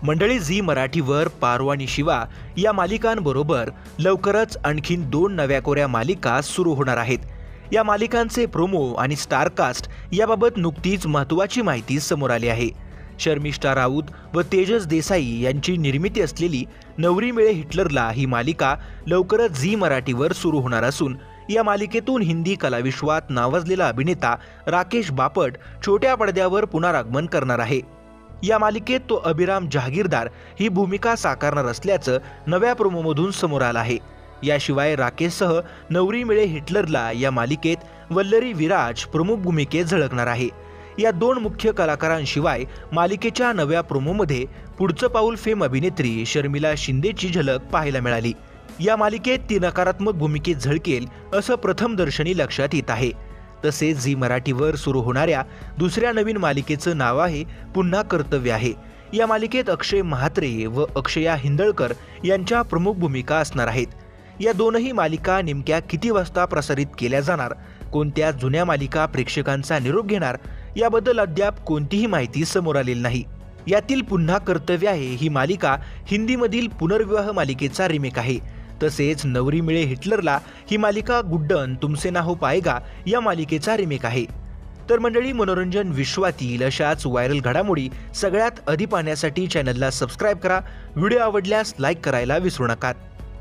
मंडळी, झी मराठीवर पारो आणि शिवा या मालिकांबरोबर लवकरच आणखीन 2 नव्या कोऱ्या मालिका सुरू होणार आहेत। या मालिकांचे प्रोमो आणि स्टारकास्ट याबाबत नुकतीच महत्त्वाची माहिती समोर आली आहे। शर्मिष्ठा राऊत व तेजस देसाई यांची निर्मिती असलेली नवरी मिळे हिटलरला ही मालिका लवकरच झी मराठीवर सुरू होणार असून या मालिकेतून हिंदी कलाविश्वात नावाजलेला अभिनेता राकेश बापट छोट्या पडद्यावर पुनरागमन करणार आहे। या मालिकेत तो अभिराम जहागीरदार ही भूमिका साकारणार असल्याचं नव्या प्रोमोमधून समोर आलं आहे। याशिवाय राकेशसह नवरी मिळे हिटलरला या मालिकेत वल्लरी विराज प्रमुख भूमिकेत झळकणार आहे। या 2 मुख्य कलाकारांशिवाय मालिकेच्या नव्या प्रोमोमध्ये पुढचं पाऊल फेम अभिनेत्री शर्मिला शिंदेची झलक पाहायला मिळाली। या मालिकेत ती नकारात्मक भूमिकेत झळकेल असं प्रथमदर्शनी लक्षात येत आहे। तसेच झी मराठीवर सुरू होणाऱ्या दुसऱ्या नवीन मालिकेचं नाव आहे पुन्हा कर्तव्य आहे। या मालिकेत अक्षय म्हात्रे व अक्षया हिंदळकर यांच्या प्रमुख भूमिका असणार आहेत। या दोनही मालिका नेमक्या किती वाजता प्रसारित केल्या जाणार, कोणत्या जुन्या मालिका प्रेक्षकांचा निरोप घेणार याबद्दल अद्याप कोणतीही माहिती समोर आलेली नाही। यातील पुन्हा कर्तव्य आहे ही मालिका हिंदीमधील पुनर्विवाह मालिकेचा रिमेक आहे। तसेच नवरी मिळे हिटलरला ही मालिका गुड्डन तुमसे ना हो पाएगा या मालिकेचा रिमेक आहे। तर मंडळी, मनोरंजन विश्वातील अशाच व्हायरल घडामोडी सगळ्यात आधी पाहण्यासाठी चॅनलला सबस्क्राईब करा। व्हिडिओ आवडल्यास लाईक करायला विसरू नका।